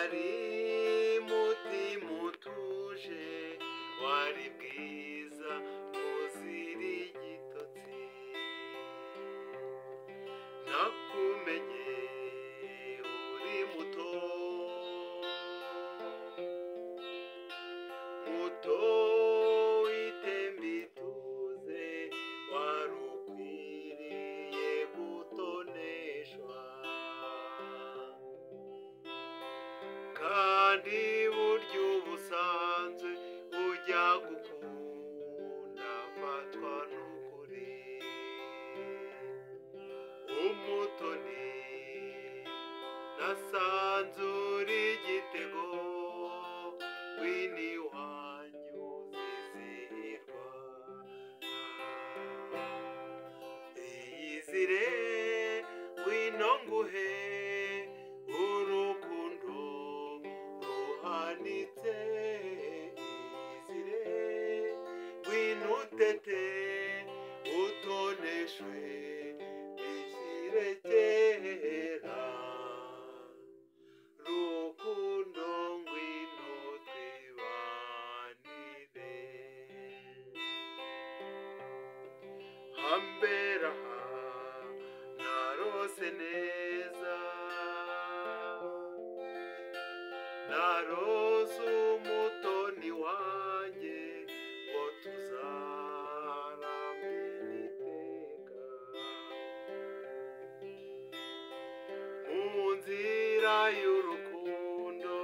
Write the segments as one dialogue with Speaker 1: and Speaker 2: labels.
Speaker 1: wari mutima utuje, wari bwiza muzira igitotsi. Nakumenye uri muto, muto w'itembe ituze, wari ukwiriye gutoneshwa. Kandi burya ubusanzwe ujya gukunda afatwa n'ukuri. Umutoni nasanze uri igitego, wini wanyu zizihirwa. Iyizire ngwino nguhe urukundo ruhanitse. Iyizire ngwino utete utoneshwe bishyire kera. Rukundo ngwino twibanire. Hambere aha narose neza, narose umutoni wanjye ngo tuzarambira iteka. Mu nzira y'urukundo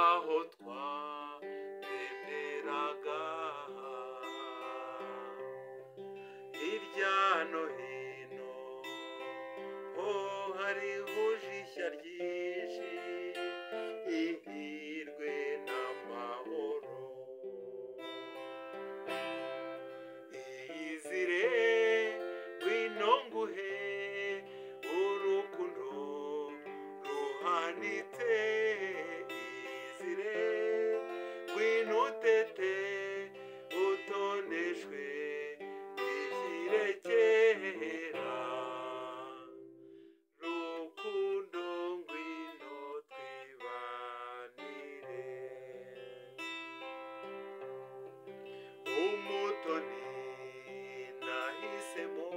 Speaker 1: aho twagenderaga, hirya no hino ho hariho ishya ryinshi, ihirwe n'amahoro. Iyizire ngwino nguhe urukundo ruhanitse. Iyizire ngwino utete utoneshwe bishyire kera. Rukundo ngwino twibanire. Umutoni nahisemo,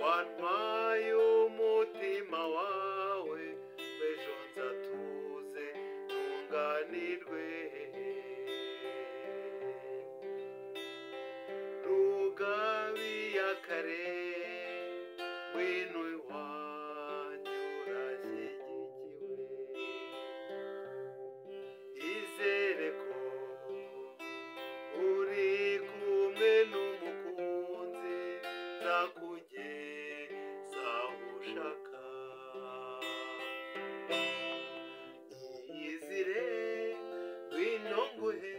Speaker 1: wantwaye umutima wawe, ejo nzatuze ntunganirwe. Rugabiyakare ngwino iwanyu urashyigikiwe. Izere ko uri kumwe n'umukunzi, nzakugeza aho ushaka. Iyizire ngwino nguhe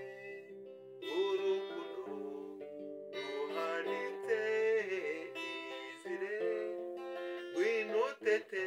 Speaker 1: urukundo ruhanitse. Iyizire ngwino utete